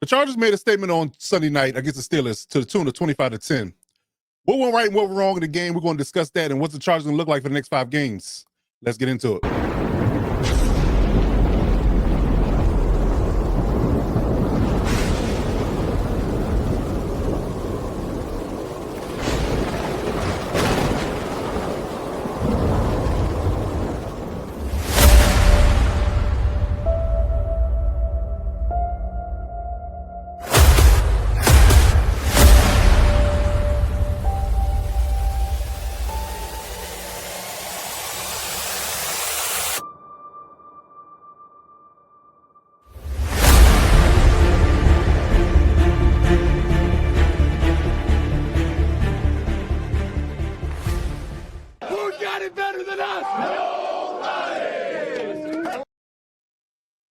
The Chargers made a statement on Sunday night against the Steelers to the tune of 25-10. What went right and what went wrong in the game? We're going to discuss that and what's the Chargers going to look like for the next 5 games. Let's get into it.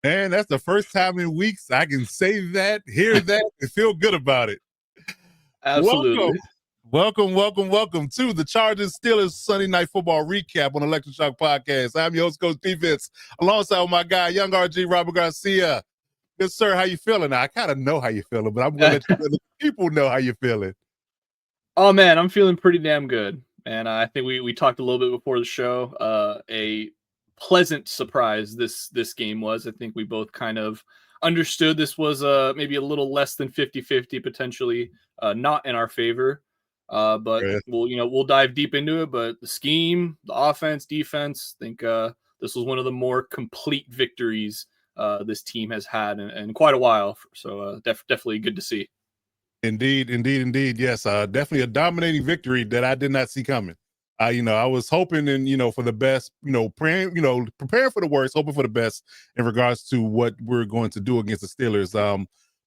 And that's the first time in weeks I can say that, hear that, and feel good about it. Absolutely. Welcome to the Chargers Steelers Sunday Night Football recap on Electrifying podcast. I'm your host, Coach Defense, alongside my guy, young RG Robert Garcia. Good sir, how you feeling? Now, I kind of know how you're feeling, but I'm going to let the people know how you're feeling. Oh man, I'm feeling pretty damn good, and I think we talked a little bit before the show. A pleasant surprise this game was. I think we both kind of understood this was maybe a little less than 50-50, potentially not in our favor. But Yeah. we'll dive deep into it. But the scheme, the offense, defense, I think this was one of the more complete victories this team has had in quite a while. So definitely good to see. Indeed. Yes, definitely a dominating victory that I did not see coming. I was hoping and, for the best, praying, preparing for the worst, hoping for the best in regards to what we're going to do against the Steelers.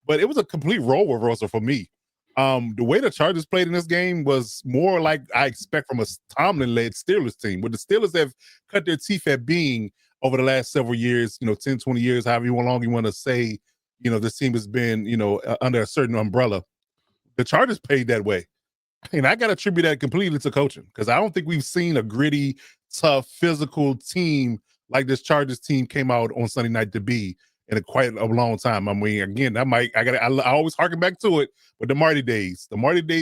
But it was a complete role reversal for me. The way the Chargers played in this game was more like I expect from a Tomlin-led Steelers team. What the Steelers have cut their teeth at being over the last several years, 10, 20 years, however long you want to say, this team has been, under a certain umbrella. The Chargers played that way. And I got to attribute that completely to coaching, because I don't think we've seen a gritty, tough, physical team like this Chargers team came out on Sunday night to be in quite a long time. I mean, again, I always harken back to it, but the Marty days,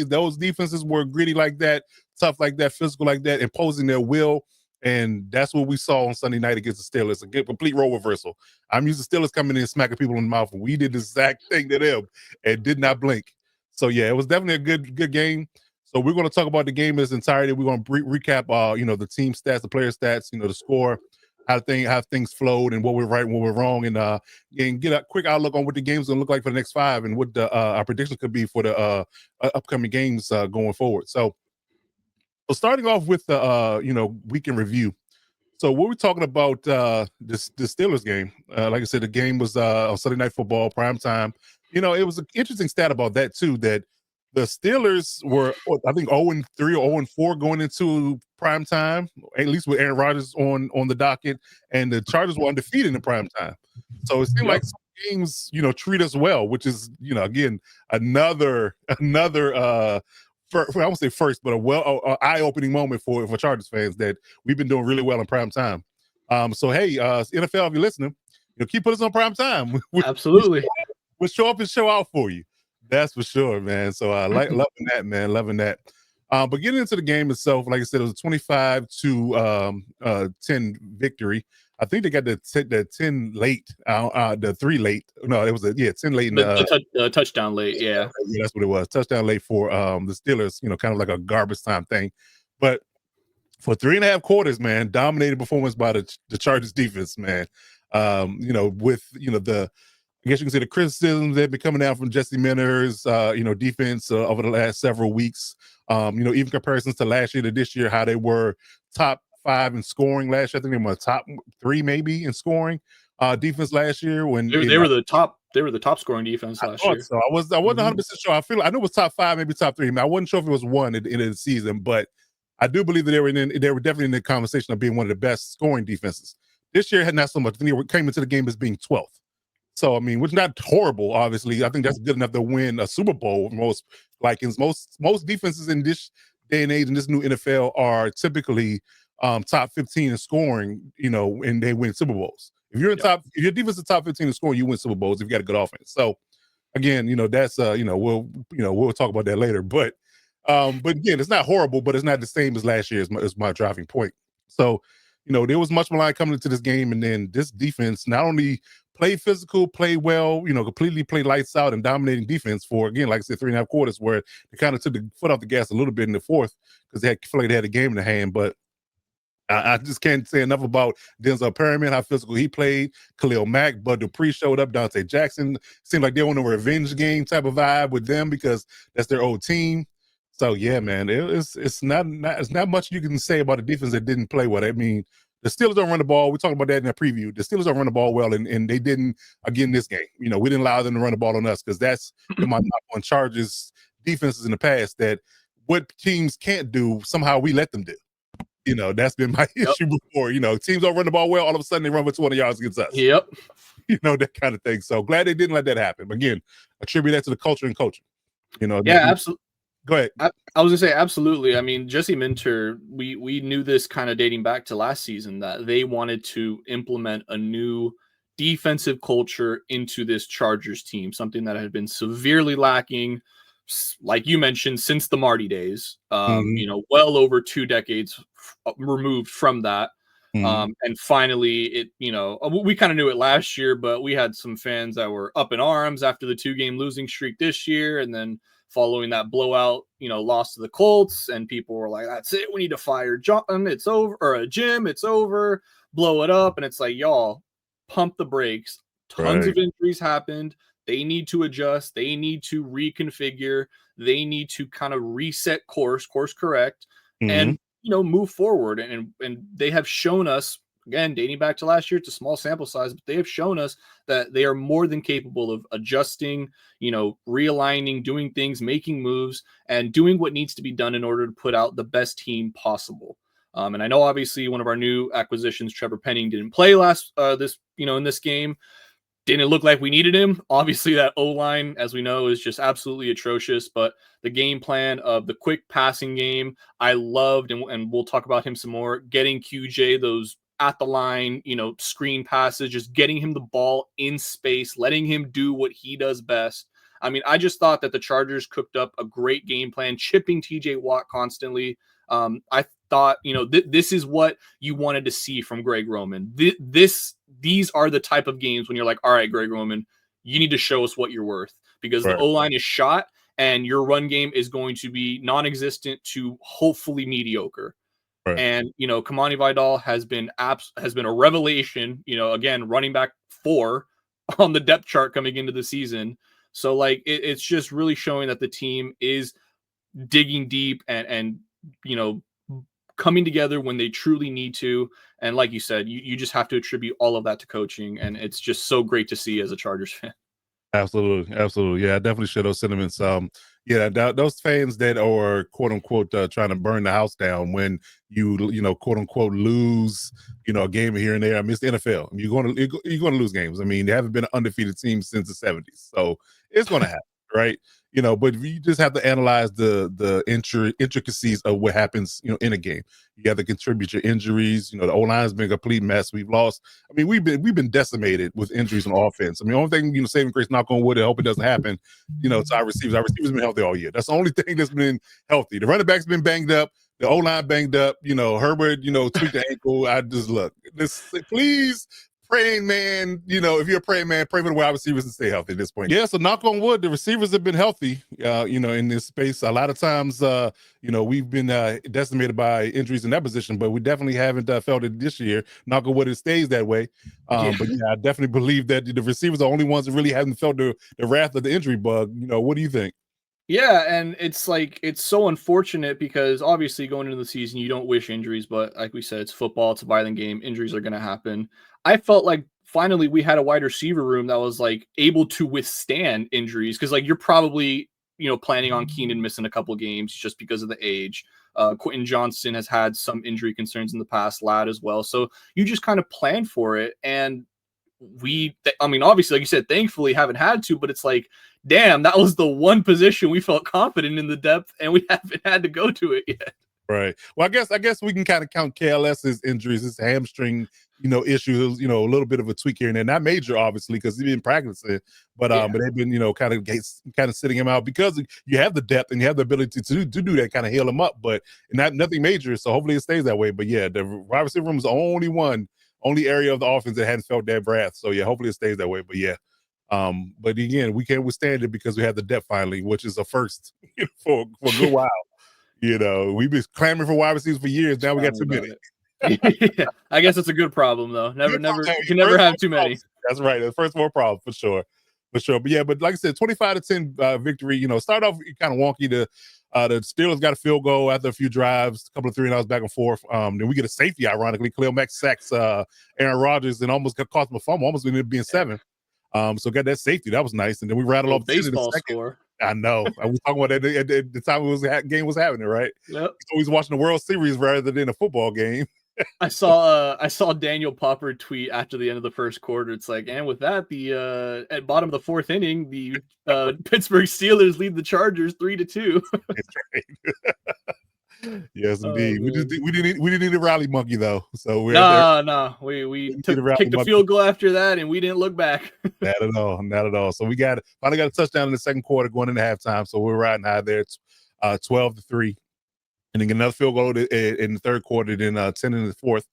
those defenses were gritty like that, tough like that, physical like that, imposing their will. And that's what we saw on Sunday night against the Steelers, a complete role reversal. I'm used to Steelers coming in and smacking people in the mouth, and we did the exact thing to them and did not blink. So, yeah, it was definitely a good game. So we're going to talk about the game in its entirety. We're going to recap, the team stats, the player stats, the score, how things flowed, and what we're right and what we're wrong, and get a quick outlook on what the game's going to look like for the next 5 and what our predictions could be for the upcoming games going forward. So starting off with the week in review. So what we're talking about this Steelers game. Like I said, the game was on Sunday Night Football, prime time. It was an interesting stat about that too, that the Steelers were, I think, 0-3 or 0-4 going into prime time, at least with Aaron Rodgers on the docket, and the Chargers were undefeated in prime time. So it seemed like some games, treat us well, which is, again, another I won't say first, but a eye-opening moment for Chargers fans that we've been doing really well in prime time. So hey, NFL, if you're listening, keep putting us on prime time. Absolutely, we'll show up and show out for you. That's for sure, man. So loving that, man. Loving that. But getting into the game itself, like I said, it was a 25-10 victory. I think they got the 10 late, the 3 late. No, it was 10 late. The touchdown late, yeah, that's what it was. Touchdown late for the Steelers. Kind of like a garbage time thing. But for 3.5 quarters, man, dominated performance by the Chargers defense, man. With the, I guess you can say, the criticisms that have been coming down from Jesse Minter's, defense over the last several weeks. Even comparisons to last year to this year, how they were top 5 in scoring last year. I think they were top 3 maybe in scoring defense last year. When they were the top scoring defense last year. So I wasn't 100% sure. I knew it was top 5, maybe top 3. I wasn't sure if it was 1 at the end of the season, but I do believe that they were definitely in the conversation of being one of the best scoring defenses. This year had not so much. They came into the game as being 12th. So, I mean, which is not horrible, obviously. I think that's good enough to win a Super Bowl. Most defenses in this day and age in this new NFL are typically top 15 in scoring, and they win Super Bowls. If you're if your defense is top 15 in scoring, you win Super Bowls if you got a good offense. So again, that's we'll talk about that later. But again, it's not horrible, but it's not the same as last year. Is my driving point. So, there was much malign coming into this game, and then this defense not only played physical, played well, completely played lights out and dominating defense for, again, like I said, 3.5 quarters, where they kind of took the foot off the gas a little bit in the fourth because feel like they had a game in the hand. But I just can't say enough about Denzel Perryman, how physical he played. Khalil Mack, Bud Dupree showed up. Dante Jackson seemed like they were on a revenge game type of vibe with them because that's their old team. So yeah, man, it's not much you can say about a defense that didn't play well. I mean, the Steelers don't run the ball. We talked about that in the preview. The Steelers don't run the ball well, and they didn't again this game. We didn't allow them to run the ball on us because that's been my knock on Chargers defenses in the past, that what teams can't do, somehow we let them do. That's been my issue before. Teams don't run the ball well, all of a sudden they run for 20 yards against us. Yep. That kind of thing. So glad they didn't let that happen. Again, attribute that to the culture and coaching. Yeah, absolutely. Go ahead. I was gonna say absolutely. I mean, Jesse Minter, we knew this kind of dating back to last season, that they wanted to implement a new defensive culture into this Chargers team, something that had been severely lacking, like you mentioned, since the Marty days. Well over 2 decades removed from that. And finally, we kind of knew it last year, but we had some fans that were up in arms after the 2-game losing streak this year, and then following that blowout, loss to the Colts, and people were like, "That's it, we need to fire John. It's over," or Jim, "It's over. Blow it up." And it's like, y'all, pump the brakes. Tons of injuries happened. They need to adjust. They need to reconfigure. They need to kind of reset course correct, and move forward. And they have shown us, again, dating back to last year, it's a small sample size, but they have shown us that they are more than capable of adjusting, realigning, doing things, making moves, and doing what needs to be done in order to put out the best team possible. And I know, obviously, one of our new acquisitions, Trevor Penning, didn't play in this game. Didn't look like we needed him. Obviously, that O-line, as we know, is just absolutely atrocious. But the game plan of the quick passing game, I loved, and we'll talk about him some more. Getting QJ those at the line, screen passes, just getting him the ball in space, letting him do what he does best. I mean, I just thought that the Chargers cooked up a great game plan, chipping TJ Watt constantly. I thought, this is what you wanted to see from Greg Roman. These are the type of games when you're like, all right, Greg Roman, you need to show us what you're worth, because the O-line is shot and your run game is going to be non-existent to hopefully mediocre. Right. And, Kamani Vidal has been a revelation, again, running back 4 on the depth chart coming into the season. So like, it's just really showing that the team is digging deep and coming together when they truly need to. And like you said, you just have to attribute all of that to coaching. And it's just so great to see as a Chargers fan. Absolutely. Yeah, I definitely share those sentiments. Those fans that are quote unquote trying to burn the house down when you quote unquote lose a game here and there. I mean, it's the NFL. You're going to lose games. I mean, they haven't been an undefeated team since the 70s, so it's going to happen, right? But you just have to analyze the intricacies of what happens, in a game. You have to contribute your injuries. The O-line has been a complete mess. We've lost. I mean, we've been decimated with injuries on offense. I mean, the only thing, saving grace, knock on wood, I hope it doesn't happen, to our receivers. Our receivers have been healthy all year. That's the only thing that's been healthy. The running back's been banged up. The O-line banged up. Herbert, tweaked the ankle. I just please, praying man, if you're a praying man, pray for the wide receivers and stay healthy at this point. Yeah, so knock on wood, the receivers have been healthy, in this space. A lot of times, we've been decimated by injuries in that position, but we definitely haven't felt it this year. Knock on wood, it stays that way. But yeah, I definitely believe that the receivers are the only ones that really haven't felt the wrath of the injury bug. What do you think? Yeah, and it's so unfortunate because obviously going into the season, you don't wish injuries, but like we said, it's football, it's a violent game, injuries are going to happen. I felt like finally we had a wide receiver room that was able to withstand injuries, because you're probably, planning on Keenan missing a couple games just because of the age. Quentin Johnston has had some injury concerns in the past, Ladd as well. So you just kind of plan for it. And obviously, like you said, thankfully haven't had to, but it's damn, that was the one position we felt confident in the depth, and we haven't had to go to it yet. Right. Well, I guess we can kind of count KLS's injuries, his hamstring issues, a little bit of a tweak here and there, not major, obviously, because he didn't practice it, but they've been, kind of sitting him out because you have the depth and you have the ability to do that, kind of heal him up, but nothing major. So hopefully it stays that way. But yeah, the wide receiver room is the only area of the offense that hadn't felt that breath. So yeah, hopefully it stays that way. But yeah, but again, we can't withstand it because we have the depth finally, which is a first for a good while. We've been clamoring for wide receivers for years. Now we got too many. Yeah, I guess it's a a problem though. You can never have too many. That's right. The first world problem for sure. But yeah, but like I said, 25-10 victory. Start off kind of wonky. The Steelers got a field goal after a few drives, a couple of 3-and-outs back and forth. Then we get a safety, ironically. Khalil Mack sacks Aaron Rodgers and almost cost him a fumble, almost ended up being 7. So got that safety. That was nice. And then we rattled off baseball score. I know. I was talking about that at the time game was happening, right? Yep. So he's watching the World Series rather than a football game. I saw Daniel Popper tweet after the end of the first quarter. It's like, and with that, the at bottom of the 4th inning, the Pittsburgh Steelers lead the Chargers 3-2. That's right. Yes, indeed. We didn't need a rally monkey though. So we kicked a field goal after that, and we didn't look back. Not at all. So we finally got a touchdown in the second quarter going into halftime. So we're riding high there. It's 12-3. And then get another field goal in the third quarter, then 10 in the fourth,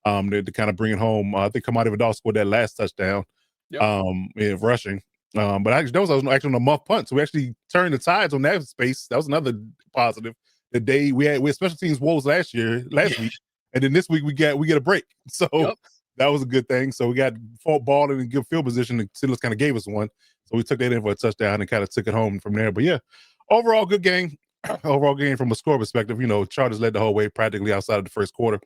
to kind of bring it home. I think Kamadi Vidal scored that last touchdown, rushing. But actually, that was actually on a muff punt, so we actually turned the tides on that space. That was another positive. The day we had special teams woes last week, and then this week we get a break. So that was a good thing. So we got ball in a good field position. The Steelers kind of gave us one, so we took that in for a touchdown and kind of took it home from there. But yeah, overall good game. Overall game from a score perspective, Chargers led the whole way practically outside of the first quarter.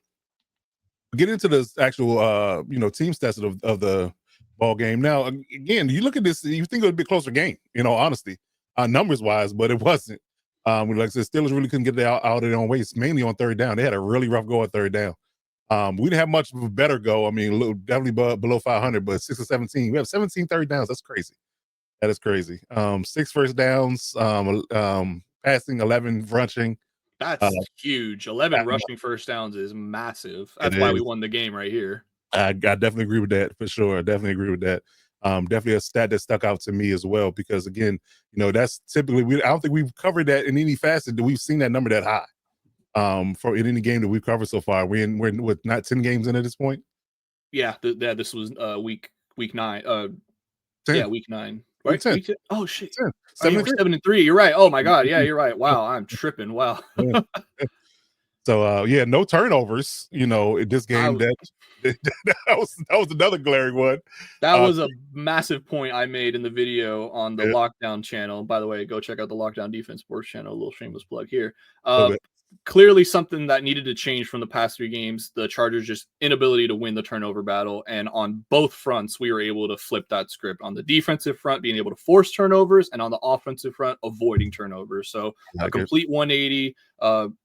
Get into the actual, team stats of the ball game. Now, again, you look at this, you think it would be a closer game, honestly, numbers wise, but it wasn't. Like I said, Steelers really couldn't get out of their own ways, mainly on third down. They had a really rough go at third down. We didn't have much of a better go. I mean, definitely below 500, but 6 or 17. We have 17 third downs. That's crazy. That is crazy. 6 first downs. Passing, 11 rushing. That's huge. 11 rushing first downs is massive. That's why we won the game right here. I definitely agree with that for sure. I definitely agree with that. Definitely a stat that stuck out to me as well because again, that's typically I don't think we've covered that in any facet that we've seen that number that high. For in any game that we've covered so far. We're with not 10 games in at this point. Yeah, this was week 9. 10. Yeah, week 9. Right? 10. Oh shit! 7-3. You're right. Oh my god! Yeah, you're right. Wow, I'm tripping. Wow. So no turnovers. In this game that was another glaring one. That was a massive point I made in the video on the Lockdown channel. By the way, go check out the Lockdown Defense Sports channel. A little shameless plug here. Clearly something that needed to change from the past 3 games. The Chargers just inability to win the turnover battle. And on both fronts, we were able to flip that script. On the defensive front, being able to force turnovers, and on the offensive front, avoiding turnovers. So a complete 180.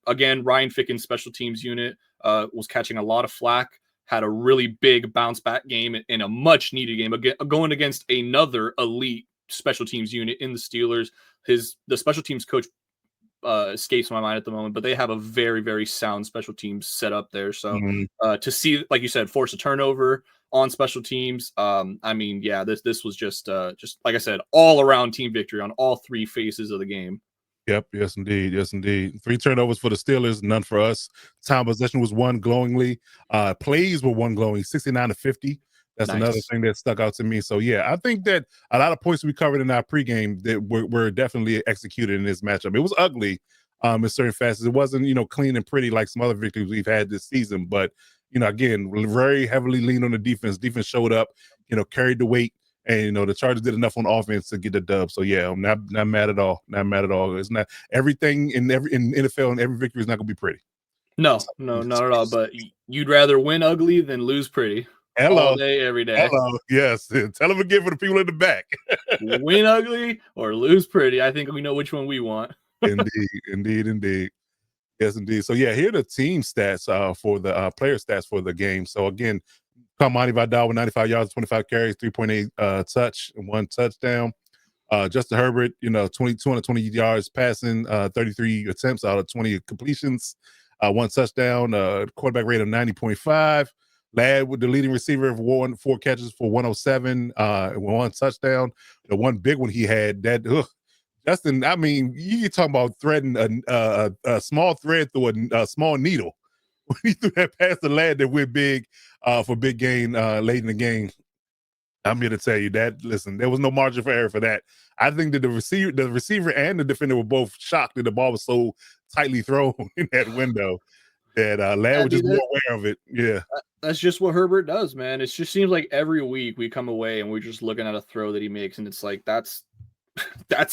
Again, Ryan Ficken's special teams unit was catching a lot of flack, had a really big bounce back game in a much needed game, going against another elite special teams unit in the Steelers. The special teams coach escapes my mind at the moment, but they have a very, very sound special teams set up there. So to see, like you said, force a turnover on special teams, this was just like I said, all around team victory on all 3 phases of the game. Yep. Yes, indeed. 3 turnovers for the Steelers, none for us. Time possession was won glowingly. Plays were won glowingly, 69-50. That's nice. Another thing that stuck out to me. So, yeah, I think that a lot of points we covered in our pregame that were definitely executed in this matchup. It was ugly in certain facets. It wasn't, clean and pretty like some other victories we've had this season. But, again, very heavily leaned on the defense. Defense showed up, carried the weight. And, the Chargers did enough on offense to get the dub. So, yeah, I'm not mad at all. Not mad at all. It's not everything in NFL and every victory is not going to be pretty. No, not at all. But you'd rather win ugly than lose pretty. Hello. All day, every day. Hello. Yes. Tell them again for the people in the back. Win ugly or lose pretty. I think we know which one we want. Indeed. Yes, indeed. So, yeah, here are the team stats for the player stats for the game. So, again, Kamadi Vidal with 95 yards, 25 carries, 3.8 touch, and 1 touchdown. Justin Herbert, 220 yards passing, 33 attempts out of 20 completions, 1 touchdown, quarterback rate of 90.5. Ladd with the leading receiver of 4 catches for 107, one touchdown. The one big one he had that Justin, I mean, you talking about threading a small thread through a small needle. When he threw that past the Ladd that went big for big gain late in the game. I'm here to tell you that, listen, there was no margin for error for that. I think that the receiver and the defender were both shocked that the ball was so tightly thrown in that window that Ladd was just more aware of it. Yeah. That's just what Herbert does, man. It just seems like every week we come away and we're just looking at a throw that he makes, and it's like that's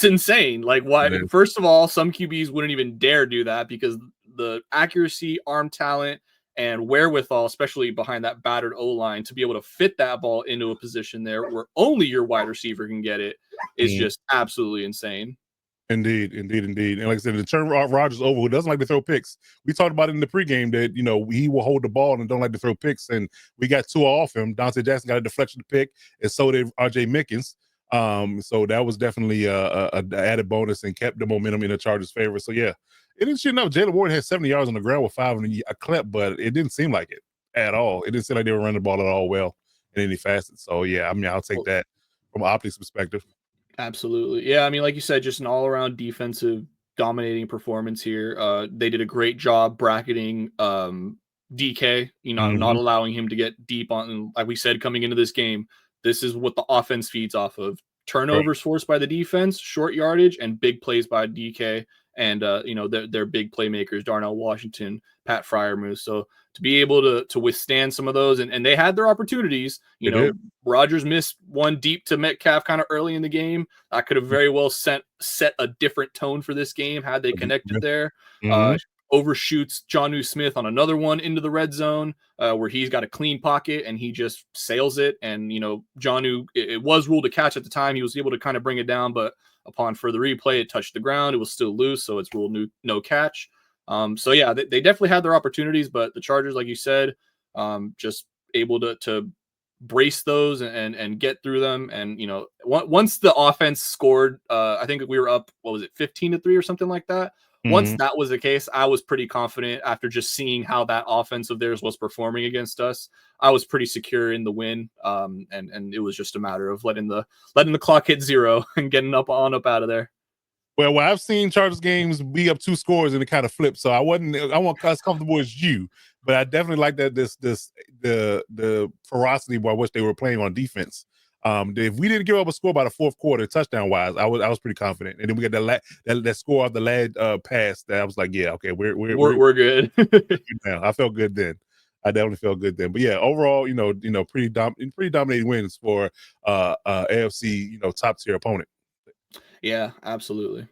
insane. Like, why? First of all, some QBs wouldn't even dare do that because the accuracy, arm talent, and wherewithal, especially behind that battered O-line, to be able to fit that ball into a position there where only your wide receiver can get it is just absolutely insane. Indeed. And like I said, the turn Rodgers over, who doesn't like to throw picks. We talked about it in the pregame that, he will hold the ball and don't like to throw picks. And we got 2 off him. Dante Jackson got a deflection pick, and so did R.J. Mickens. So that was definitely a added bonus and kept the momentum in the Chargers' favor. So yeah, it didn't enough. Jalen Warren had 70 yards on the ground with 5 and a clip, but it didn't seem like it at all. It didn't seem like they were running the ball at all well in any facet. So yeah, I mean, I'll take that from an optics perspective. Absolutely. Yeah, I mean, like you said, just an all-around defensive dominating performance here. They did a great job bracketing DK, not allowing him to get deep on, like we said, coming into this game. This is what the offense feeds off of. Turnovers forced by the defense, short yardage, and big plays by DK. And, they're big playmakers, Darnell Washington, Pat Freiermuth. So to be able to withstand some of those, and they had their opportunities, Rodgers missed one deep to Metcalf kind of early in the game. That could have very well set a different tone for this game had they connected there. Overshoots Jonnu Smith on another one into the red zone where he's got a clean pocket and he just sails it. And, Jonnu, it was ruled a catch at the time. He was able to kind of bring it down, but upon further replay, it touched the ground. It was still loose, so it's ruled no catch. So yeah, they definitely had their opportunities, but the Chargers, like you said, just able to brace those and get through them. And, once the offense scored, I think we were up, 15-3 or something like that. Once that was the case, I was pretty confident after just seeing how that offense of theirs was performing against us. I was pretty secure in the win. And it was just a matter of letting the clock hit 0 and getting up out of there. Well, I've seen Chargers games be up 2 scores and it kind of flipped. So I wasn't as comfortable as you, but I definitely like that the ferocity by which they were playing on defense. If we didn't give up a score by the 4th quarter, touchdown wise, I was pretty confident. And then we got that score of the Ladd pass that I was like, yeah, okay, we're good. Now I felt good then. I definitely felt good then. But yeah, overall, pretty dominating wins for AFC, top tier opponent. Yeah, absolutely.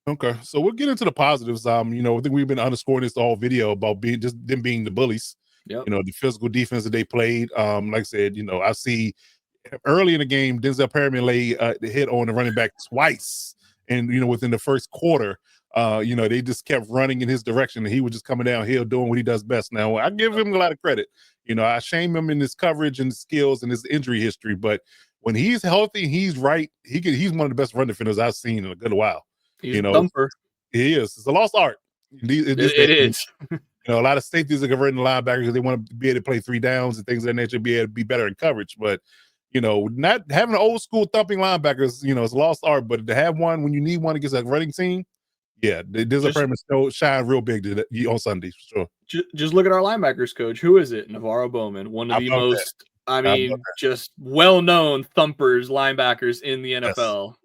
Okay, so we'll get into the positives. I think we've been underscoring this all video about them being the bullies. Yep. The physical defense that they played. Like I said, I see early in the game, Denzel Perryman laid the hit on the running back twice, and within the first quarter, they just kept running in his direction, and he was just coming downhill doing what he does best. Now, I give him a lot of credit. I shame him in his coverage and his skills and his injury history, but when he's healthy, he's right. He's one of the best run defenders I've seen in a good while. He's a thumper. He is. It's a lost art. It is. A lot of safeties are converting the linebackers because they want to be able to play 3 downs and things of that nature, be able to be better in coverage. But not having an old school thumping linebackers, it's a lost art. But to have one when you need one against a running team, yeah, there's a permanent shine real big on Sundays for sure. Just look at our linebackers coach. Who is it? Navarro Bowman, one of the most, just well-known thumpers linebackers in the NFL. Yes.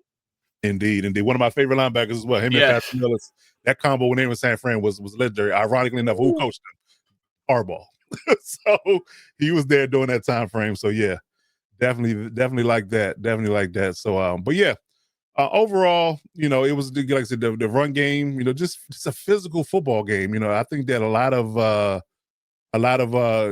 Indeed. One of my favorite linebackers as well. Him and Patrick Willis. That combo when they were in San Fran was legendary. Ironically enough, who coached him? Harbaugh. So he was there during that time frame. So yeah, definitely like that. Definitely like that. So but yeah. Overall, it was like I said, the run game, just a physical football game. I think that a lot of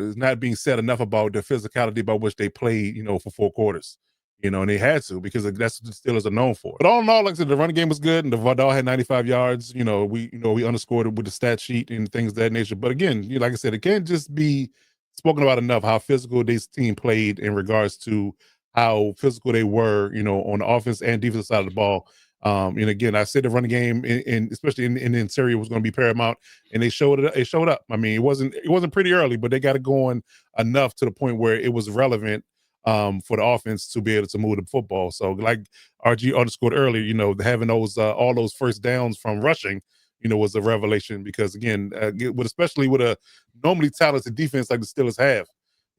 is not being said enough about the physicality by which they played, for 4 quarters. And they had to because that's what the Steelers are known for. But all in all, like I said, the running game was good, and the Vidal had 95 yards. We underscored it with the stat sheet and things of that nature. But again, like I said, it can't just be spoken about enough how physical this team played in regards to how physical they were, on the offense and defensive side of the ball. And again, I said the running game, especially in the interior, was going to be paramount, and they showed it. It showed up. I mean, it wasn't pretty early, but they got it going enough to the point where it was relevant for the offense to be able to move the football. So, like RG underscored earlier, having those all those first downs from rushing, was a revelation because again, especially with a normally talented defense like the Steelers have,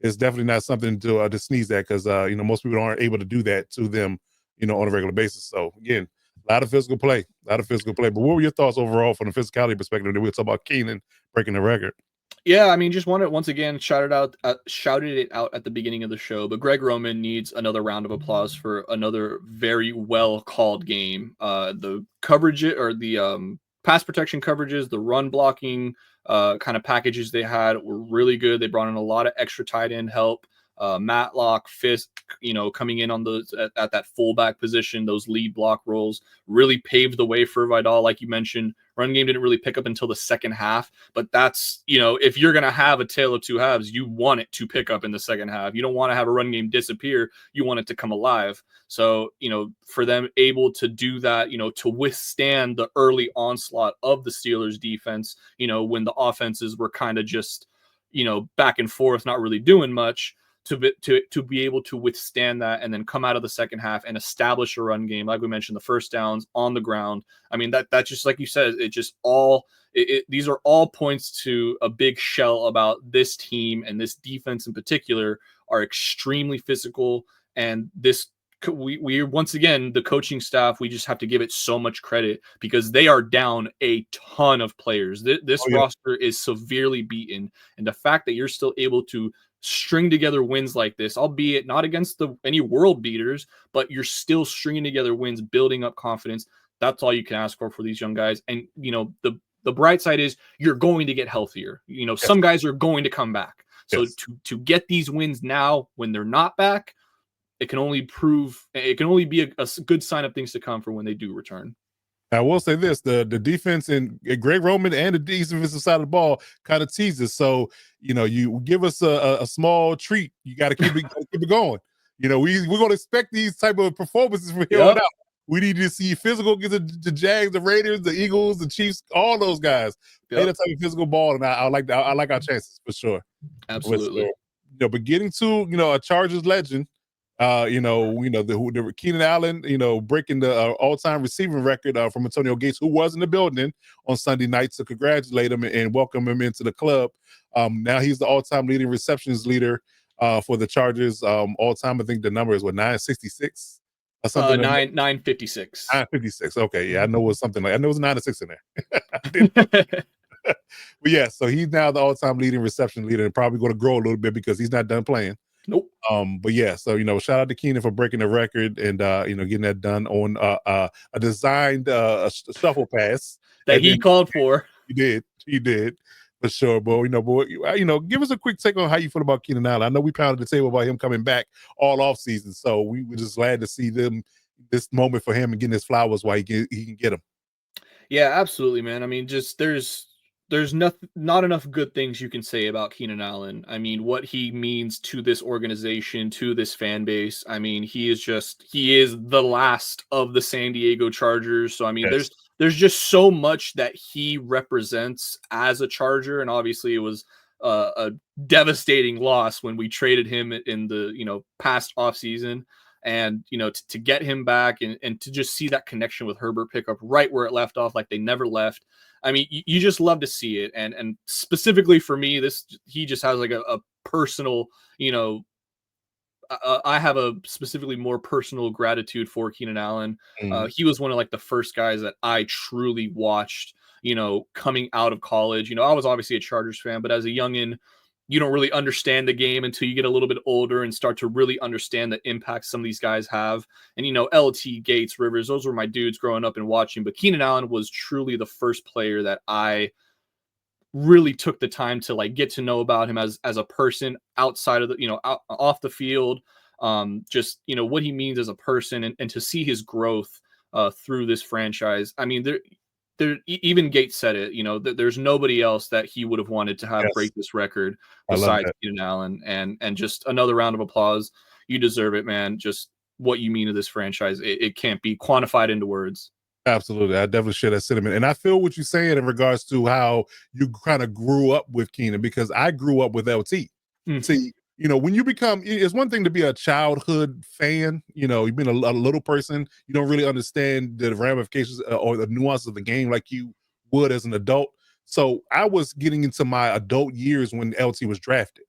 it's definitely not something to sneeze at because most people aren't able to do that to them, on a regular basis. So again, a lot of physical play, a lot of physical play. But what were your thoughts overall from the physicality perspective? That we were talking about Keenan breaking the record. Yeah, I mean, just wanted once again shouted it out at the beginning of the show. But Greg Roman needs another round of applause for another very well called game. The coverage or the pass protection coverages, the run blocking kind of packages they had were really good. They brought in a lot of extra tight end help. Matlock, Fisk, coming in on those at that fullback position, those lead block roles really paved the way for Vidal, like you mentioned. Run game didn't really pick up until the second half, but that's, if you're going to have a tale of two halves, you want it to pick up in the second half. You don't want to have a run game disappear. You want it to come alive. So, for them able to do that, to withstand the early onslaught of the Steelers defense, when the offenses were kind of just, back and forth, not really doing much. To be able to withstand that and then come out of the second half and establish a run game, like we mentioned, the first downs on the ground. I mean, that just like you said, these are all points to a big shell about this team, and this defense in particular are extremely physical. And we once again, the coaching staff, we just have to give it so much credit because they are down a ton of players. This roster is severely beaten, and the fact that you're still able to string together wins like this, albeit not against any world beaters, but you're still stringing together wins, building up confidence. That's all you can ask for these young guys. And the bright side is you're going to get healthier. Some guys are going to come back. So to get these wins now when they're not back, it can only be a good sign of things to come for when they do return. I will say this: the defense and Greg Roman and the defensive side of the ball kind of teases. So you give us a small treat. You got to keep it going. We're going to expect these type of performances from here on out. We need to see physical against the Jags, the Raiders, the Eagles, the Chiefs, all those guys play that type of physical ball, and I like that. I like our chances for sure. Absolutely. But getting to a Chargers legend. The Keenan Allen, breaking the all-time receiving record from Antonio Gates, who was in the building on Sunday night, to congratulate him and welcome him into the club. Now he's the all-time leading receptions leader for the Chargers. All-time, I think the number is 966 or something. 956. 956. Okay, yeah, I know it was something like I know it was 9 6 in there. But yeah, so he's now the all-time leading reception leader, and probably going to grow a little bit because he's not done playing. Nope. But yeah, so shout out to Keenan for breaking the record and getting that done on a designed shuffle pass that he called for. He did for sure. But give us a quick take on how you feel about Keenan Allen. I know we pounded the table about him coming back all off season, so we were just glad to see this moment for him and getting his flowers while he can get them. Yeah, absolutely, man. I mean, just there's not enough good things you can say about Keenan Allen. I mean, what he means to this organization, to this fan base. I mean, he is the last of the San Diego Chargers. So, I mean, there's just so much that he represents as a Charger. And obviously it was a devastating loss when we traded him in the, past offseason. And, to get him back and to just see that connection with Herbert pick up right where it left off, like they never left. I mean, you just love to see it. And specifically for me, he just has like a personal, I have a specifically more personal gratitude for Keenan Allen. He was one of like the first guys that I truly watched, coming out of college. I was obviously a Chargers fan, but as a youngin', you don't really understand the game until you get a little bit older and start to really understand the impact some of these guys have. And, LT, Gates, Rivers, those were my dudes growing up and watching. But Keenan Allen was truly the first player that I really took the time to like get to know about him as a person outside of the, off the field. Just, what he means as a person and to see his growth through this franchise. I mean, even Gates said it, there's nobody else that he would have wanted to have break this record besides Keenan Allen. And just another round of applause. You deserve it, man. Just what you mean to this franchise. It can't be quantified into words. Absolutely. I definitely share that sentiment. And I feel what you're saying in regards to how you kind of grew up with Keenan, because I grew up with LT. Mm. See, when you become, it's one thing to be a childhood fan, you've been a little person, you don't really understand the ramifications or the nuances of the game like you would as an adult. So I was getting into my adult years when LT was drafted.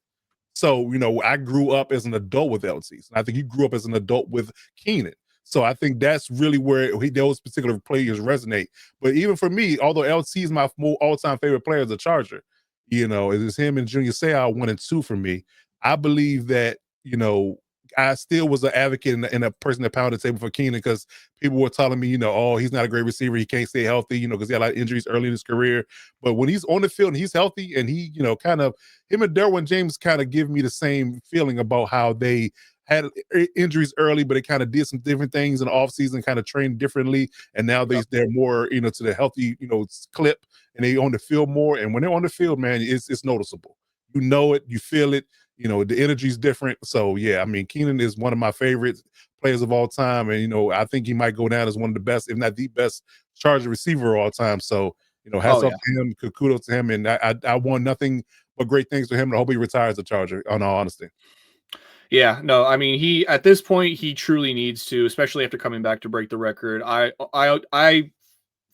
So, I grew up as an adult with LTs. And I think you grew up as an adult with Keenan. So I think that's really where those particular players resonate. But even for me, although LT is my all-time favorite player as a Charger, it is him and Junior Seau 1 and 2 for me. I believe that, I still was an advocate and a person that pounded the table for Keenan, because people were telling me, oh, he's not a great receiver. He can't stay healthy, because he had a lot of injuries early in his career. But when he's on the field and he's healthy and he, kind of, him and Derwin James kind of give me the same feeling about how they had injuries early, but they kind of did some different things in the offseason, kind of trained differently. And now they're more, to the healthy, clip, and they on the field more. And when they're on the field, man, it's noticeable. You know it, you feel it. The energy's different. So yeah, I mean, Keenan is one of my favorite players of all time. And, I think he might go down as one of the best, if not the best Charger receiver of all time. So, hats off to him, kudos to him. And I want nothing but great things for him. And I hope he retires a Charger, in all honesty. Yeah, no, I mean, he at this point he truly needs to, especially after coming back to break the record.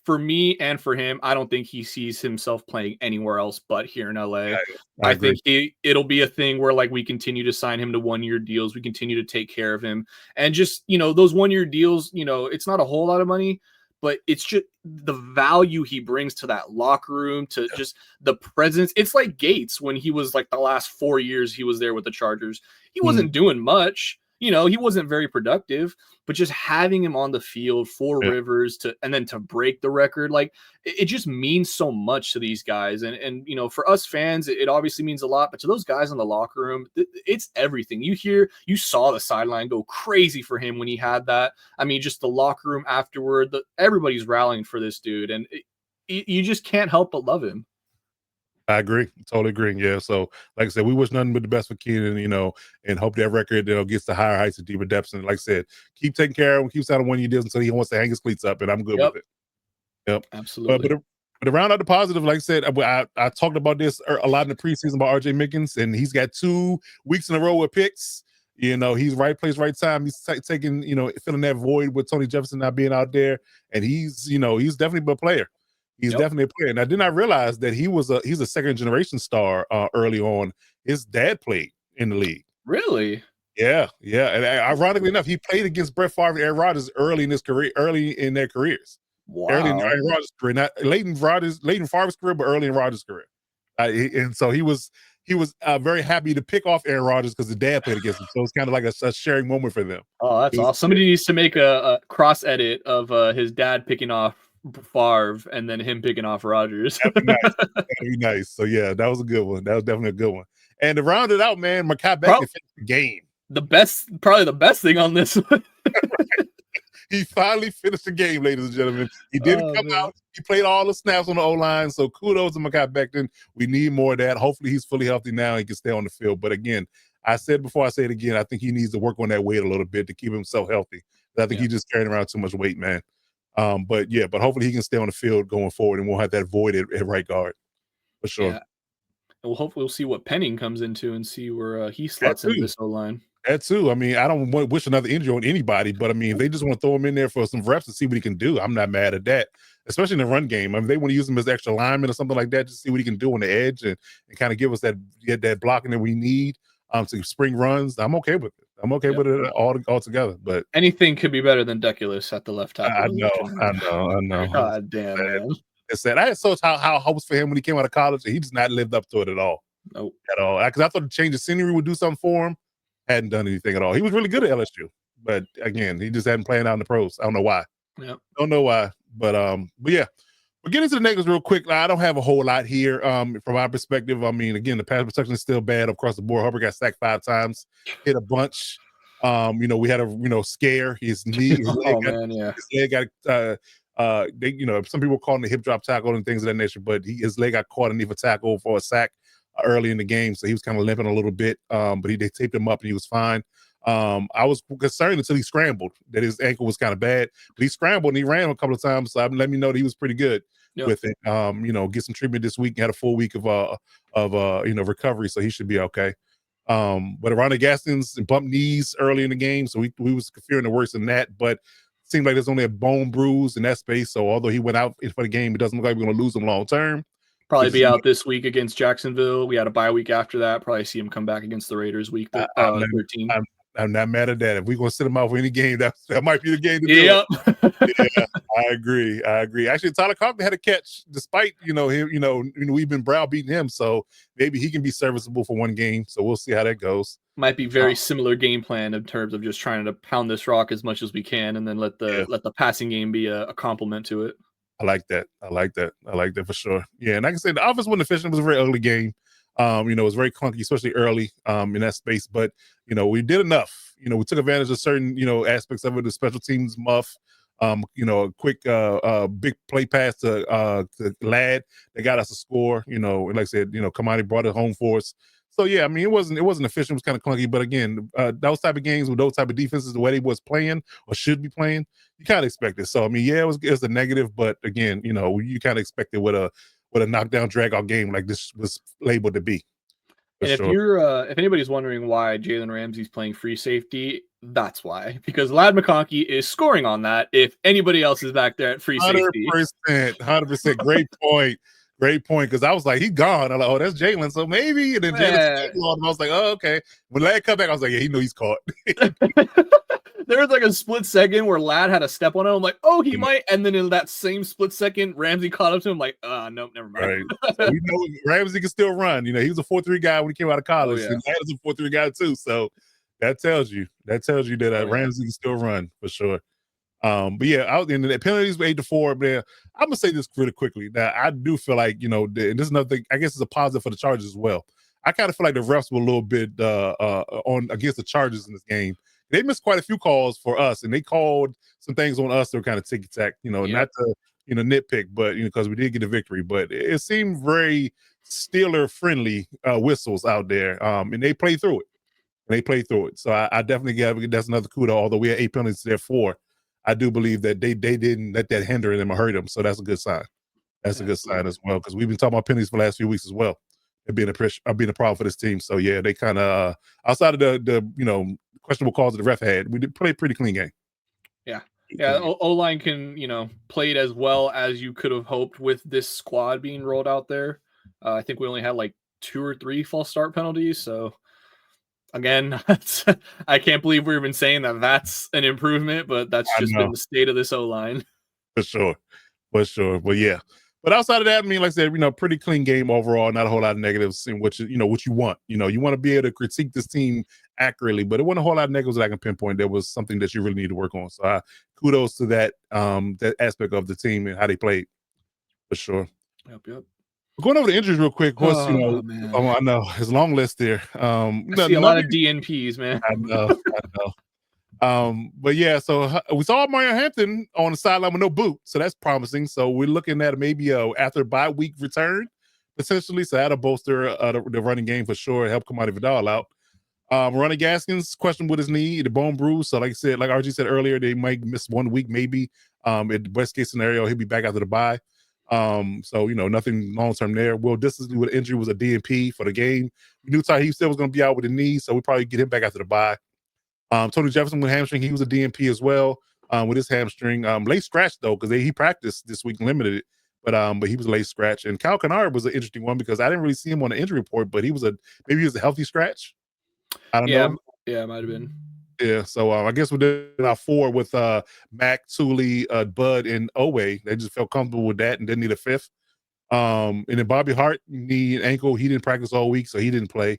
For me and for him, I don't think he sees himself playing anywhere else but here in LA. I I agree. think it'll be a thing where like we continue to sign him to 1-year deals, we continue to take care of him, and just those 1-year deals, it's not a whole lot of money, but it's just the value he brings to that locker room, to just the presence. It's like Gates when he was like the last 4 years he was there with the Chargers. He wasn't doing much. He wasn't very productive, but just having him on the field for Rivers and then to break the record, like it just means so much to these guys. And for us fans, it obviously means a lot, but to those guys in the locker room, it's everything. You saw the sideline go crazy for him when he had that. I mean, just the locker room afterward, everybody's rallying for this dude, and you just can't help but love him. I agree. Totally agree. Yeah. So, like I said, we wish nothing but the best for Keenan, and hope that record, gets to higher heights and deeper depths. And like I said, keep taking care of him, keep signing 1-year deals until he wants to hang his cleats up, and I'm good with it. Yep. Absolutely. But to round out the positive, like I said, I talked about this a lot in the preseason about RJ Mickens, and he's got 2 weeks in a row with picks. He's right place, right time. He's taking, filling that void with Tony Jefferson not being out there, and he's definitely a player. He's definitely a player. And I did not realize that he's a second generation star early on. His dad played in the league. Really? Yeah. And ironically enough, he played against Brett Favre and Aaron Rodgers early in their careers. Wow. Early in Aaron Rodgers' career, not late in Favre's career, but early in Rodgers' career. And so he was very happy to pick off Aaron Rodgers because the dad played against him. So it's kind of like a sharing moment for them. Oh, that's awesome. Somebody needs to make a cross edit of his dad picking off Favre and then him picking off Rodgers. That'd be nice. That'd be nice. So yeah, that was a good one. That was definitely a good one. And to round it out, man, Mekhi Becton finished the game. Probably the best thing on this one. He finally finished the game, ladies and gentlemen. He didn't come out. He played all the snaps on the O-line. So kudos to Mekhi Becton. We need more of that. Hopefully he's fully healthy now and he can stay on the field. But again, I said before, I say it again, I think he needs to work on that weight a little bit to keep himself healthy. I think he's just carrying around too much weight, man. But hopefully he can stay on the field going forward and won't have that void at right guard for sure. Yeah. And we'll see what Penning comes into and see where he slots into this O-line. That too. I mean, I don't want to wish another injury on anybody, but I mean, if they just want to throw him in there for some reps and see what he can do, I'm not mad at that, especially in the run game. I mean, they want to use him as extra lineman or something like that, just see what he can do on the edge and kind of give us that blocking that we need to spring runs. I'm okay with it. I'm okay with it all together. But anything could be better than Deculus at the left tackle. I know. God damn, man. It's sad. I had so how hopes for him when he came out of college, and he just not lived up to it at all. Nope. At all. Because I thought the change of scenery would do something for him. Hadn't done anything at all. He was really good at LSU, but again, he just hadn't played out in the pros. I don't know why. Yep. Don't know why. But yeah. We'll get into the negatives real quick. I don't have a whole lot here. From our perspective, I mean, again, the pass protection is still bad across the board. Hubbard got sacked 5 times, hit a bunch. We had a scare. His knee, his leg got some people call it a hip drop tackle and things of that nature, but his leg got caught underneath a tackle for a sack early in the game, so he was kind of limping a little bit. But they taped him up and he was fine. I was concerned until he scrambled that his ankle was kind of bad, but he scrambled and he ran a couple of times. So let me know that he was pretty good with it. Get some treatment this week. Had a full week of recovery, so he should be okay. But Ronnie Gaskins bumped knees early in the game, so we was fearing the worst than that. But it seemed like there's only a bone bruise in that space. So although he went out for the game, it doesn't look like we're going to lose him long term. Probably be out this week against Jacksonville. We had a bye week after that. Probably see him come back against the Raiders week 13. I'm not mad at that. If we're going to sit him out for any game, that might be the game to do it. Yeah, I agree. Actually, Tyler Conklin had a catch despite, him, we've been browbeating him. So maybe he can be serviceable for one game. So we'll see how that goes. Might be very similar game plan in terms of just trying to pound this rock as much as we can and then let the passing game be a complement to it. I like that for sure. Yeah, and like I said, the offense wasn't efficient. It was a very ugly game. It was very clunky, especially early in that space. But we did enough. We took advantage of certain aspects of it. The special teams muff, a quick big play pass to Ladd that got us a score. And like I said, Kamani brought it home for us. So yeah, I mean, it wasn't efficient. It was kind of clunky. But again, those type of games with those type of defenses, the way they was playing or should be playing, you kind of expect it. So I mean, yeah, it was a negative, but again, you kind of expect it with a knockdown drag out game like this was labeled to be. And if anybody's wondering why Jalen Ramsey's playing free safety, that's why. Because Ladd McConkey is scoring on that if anybody else is back there at free safety. 100%. Great point. Great point. Because I was like, he's gone. I'm like, oh, that's Jalen. So maybe. And then Jalen, I was like, oh, okay. When Ladd come back, I was like, yeah, he knew he's caught. There was like a split second where Ladd had a step on him. I'm like, oh, he might. And then in that same split second, Ramsey caught up to him. Like, nope, never mind. Right. So we know Ramsey can still run. He was a 4-3 guy when he came out of college. And Ladd is a 4-3 guy too. So that tells you that Ramsey can still run for sure. But yeah, out in the penalties were 8-4. Man, I'm gonna say this really quickly. Now I do feel like and this is another thing. I guess it's a positive for the Chargers as well. I kind of feel like the refs were a little bit on against the Chargers in this game. They missed quite a few calls for us, and they called some things on us that were kind of ticky-tack, not to, nitpick, but, because we did get a victory. But it seemed very Steeler-friendly whistles out there, and they played through it. So I definitely that's another kudo, although we had 8 penalties to their 4. I do believe that they didn't let that hinder them or hurt them, so that's a good sign. That's a good sign as well, because we've been talking about penalties for the last few weeks as well. It being a problem for this team. So, yeah, they kind of, outside of the questionable calls that the ref had, we did play a pretty clean game. Yeah. O-line can, play it as well as you could have hoped with this squad being rolled out there. I think we only had like 2 or 3 false start penalties. So, again, I can't believe we've been saying that that's an improvement, but that's just been the state of this O-line. For sure. But yeah. But outside of that, I mean, like I said, pretty clean game overall. Not a whole lot of negatives in what you want. You want to be able to critique this team accurately, but it wasn't a whole lot of negatives that I can pinpoint. There was something that you really need to work on. So kudos to that aspect of the team and how they played, for sure. Yep. Going over the injuries real quick. I know it's a long list there. I see a lot of DNPs, man. I know. But yeah, so we saw Mario Hampton on the sideline with no boot, so that's promising. So we're looking at maybe after bye week return potentially. So that'll bolster the running game for sure. Help Kamani Vidal out. Ronnie Gaskins question with his knee, the bone bruise. So like I said, like RG said earlier, they might miss 1 week maybe. In the best case scenario, he'll be back after the bye. So nothing long term there. Will Disley with injury was a DNP for the game. We knew Ty Heath still was going to be out with the knee, so we probably get him back after the bye. Tony Jefferson with hamstring, he was a DNP as well with his hamstring. Late scratch though, because he practiced this week, limited it, but he was a late scratch. And Kyle Kennard was an interesting one because I didn't really see him on the injury report, but maybe he was a healthy scratch. I don't know. Yeah, it might have been. Yeah, so I guess we did our 4 with Mac, Thule, Bud, and Owe. They just felt comfortable with that and didn't need a 5th. And then Bobby Hart, knee and ankle, he didn't practice all week, so he didn't play.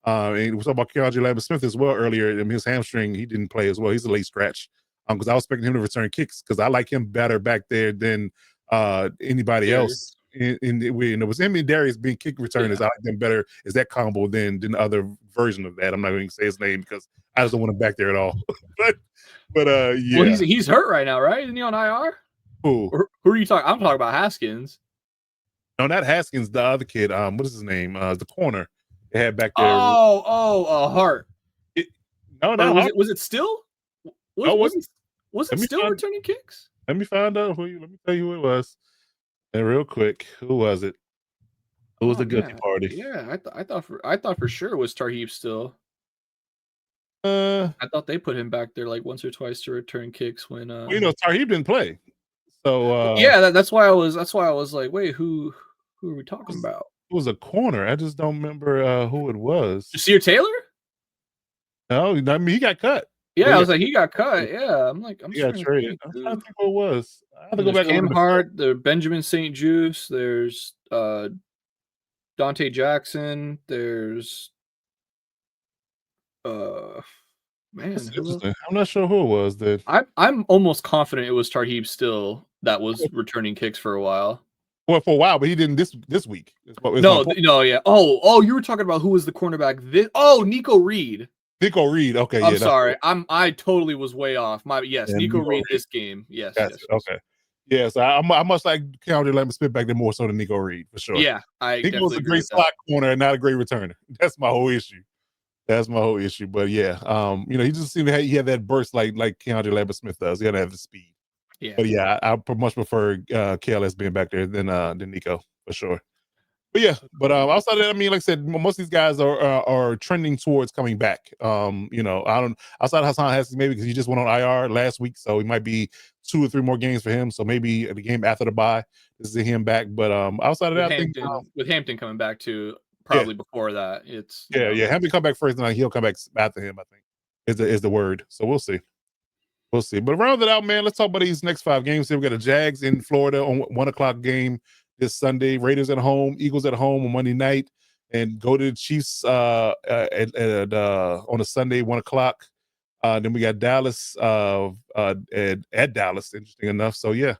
And we talked about Keandre Lambert-Smith as well earlier. And his hamstring, he didn't play as well. He's a late scratch because I was expecting him to return kicks because I like him better back there than anybody else. And it was him and Darius being kick returners. I like them better as that combo than the other version of that. I'm not going to say his name because I just don't want him back there at all. but yeah. Well, he's hurt right now, right? Isn't he on IR? Who are you talking? I'm talking about Haskins. No, not Haskins. The other kid. What is his name? The corner they had back there. Hart. No, Or no. was it still? No, Was let it me still find. returning kicks? Let me find out who. Let me tell you who it was. And real quick, who was it? Who was Oh the guilty man, party? yeah. I thought for sure it was Tarheeb still. Uh, I thought they put him back there like once or twice to return kicks when well, Tarheeb didn't play, so yeah, that's why I was like, wait, who are we talking about? it was a corner. I just don't remember who it was. Jasir Taylor? No, I mean he got cut. Well, Yeah, I he was got, like, he got cut. Yeah, I'm like, I'm he just got trying to traded. think I'm trying to who. think who it was. I have to go There's back and look Cam at the film. Hart, there's Benjamin St. Juice, there's Dante Jackson, there's uh man, That's who else? interesting. I'm not sure who it was. That I'm almost confident it was Tarheeb still that was returning kicks for a while. well for a while, but he didn't this week. Is my No, point. no, yeah. Oh, you were talking about who was the cornerback this Nico Reed. Nico Reed. Okay, I'm yeah, that's sorry. it. I totally was way off. Yes, Yeah, Nico Nico Reed Reed. this game. Yes, That's yes, it. yes. Okay. Yeah, so I must like Keandre Lambert Smith back there more so than Nico Reed for sure. Yeah, I Nico was definitely a agree great with that. slot corner and not a great returner. That's my whole issue. That's my whole issue. But yeah, he just seemed to he had that burst like Keandre Lambert Smith does. He doesn't have the speed. Yeah. But yeah, I much prefer KLS being back there than Nico for sure. But yeah, but outside of that, I mean, like I said, most of these guys are trending towards coming back. I don't outside of Hassan Haskins maybe because he just went on IR last week, so it might be 2 or 3 more games for him. So maybe the game after the bye, this is him back. But outside of that, I think With Hampton coming back too, yeah, probably before that. It's yeah, have him come back first, and then he'll come back after him. I think is the word. So we'll see. We'll see. But round it out, man. Let's talk about these next 5 games. Here we got the Jags in Florida on 1:00 game this Sunday. Raiders at home, Eagles at home on Monday night, and go to the Chiefs on a Sunday 1:00. Then we got Dallas at Dallas. Interesting enough. So yeah.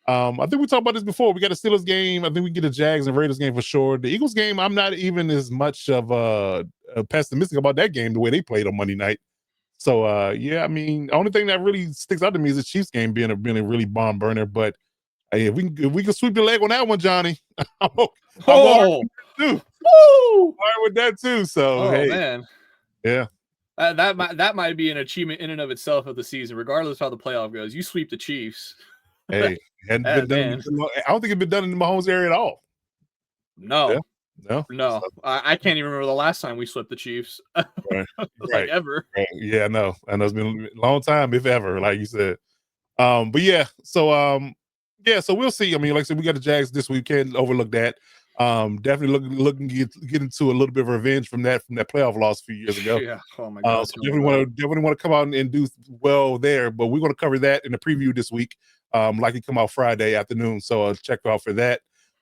I think we talked about this before. We got a Steelers game. I think we get a Jags and Raiders game for sure. The Eagles game, I'm not even as much of pessimistic about that game the way they played on Monday night. So yeah, I mean, the only thing that really sticks out to me is the Chiefs game being a really bomb burner. But hey, if we can sweep the leg on that one, Johnny, I'm all right Oh, with that too. woo! All right with that too. So Oh hey, man. yeah, That might be an achievement in and of itself of the season, regardless of how the playoff goes. You sweep the Chiefs. hey, hadn't been done. Man. I don't think it's been done in the Mahomes area at all. Yeah, No, no, no. so, I can't even remember the last time we swept the Chiefs. right, Like right, ever. right. Yeah, I know. I know it's been a long time, if ever, like you said. But yeah, so we'll see. I mean, like I said, we got the Jags this weekend. Overlook that. Definitely looking to get into a little bit of revenge from that playoff loss a few years ago. Yeah. Oh my God. So Tell me about it. definitely want to come out and do well there. But we're going to cover that in the preview this week. Likely come out Friday afternoon. So check out for that.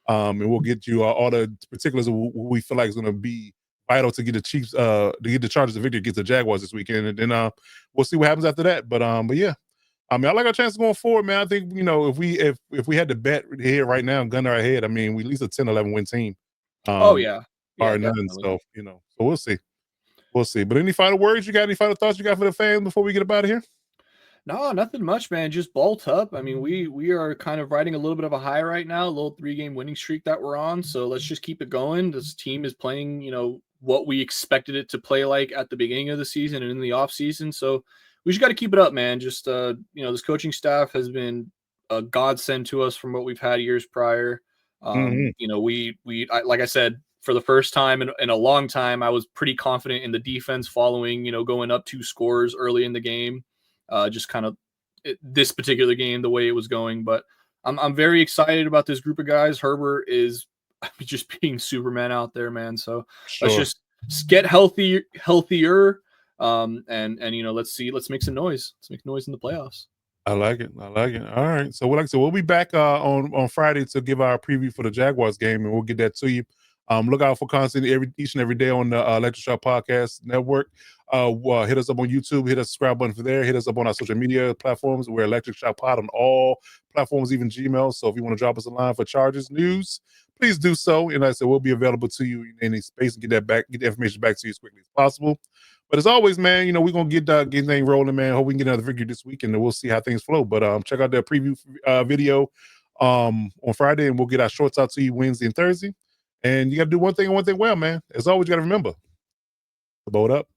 And we'll get you all the particulars of what we feel like is going to be vital to get the Chiefs, to get the Chargers a victory against the Jaguars this weekend, and then we'll see what happens after that. But yeah, I mean, I like our chances going forward, man. I think if we had to bet here right now, gun to our head, I mean, we at least a 10-11 win team. Oh yeah. Yeah, Bar none. definitely. So so we'll see. We'll see. But any final words you got? Any final thoughts you got for the fans before we get up out of here? No, nothing much, man. Just bolt up. I mean, we are kind of riding a little bit of a high right now, a little 3-game winning streak that we're on. So let's just keep it going. This team is playing, what we expected it to play like at the beginning of the season and in the off season. So we just got to keep it up, man. Just this coaching staff has been a godsend to us from what we've had years prior. Mhm. Like I said, for the first time in a long time, I was pretty confident in the defense following, going up 2 scores early in the game. Just kind of this particular game, the way it was going. But I'm very excited about this group of guys. Herbert is just being Superman out there, man. So let's Sure. just get healthier. Let's make some noise. Let's make noise in the playoffs. I like it. I like it. All right. So, like I said, we'll be back on Friday to give our preview for the Jaguars game, and we'll get that to you. Look out for content each and every day on the Electric Shock Podcast Network. Hit us up on YouTube. Hit us subscribe button for there. Hit us up on our social media platforms. We're Electric Shock Pod on all platforms, even Gmail. So if you want to drop us a line for charges news, please do so. And like I said, we'll be available to you in any space and get the information back to you as quickly as possible. But as always, man, we're gonna get things rolling, man. Hope we can get another victory this week, and we'll see how things flow. But check out that preview video on Friday, and we'll get our shorts out to you Wednesday and Thursday. And you got to do one thing and one thing well, man. As always, you got to remember to boat up.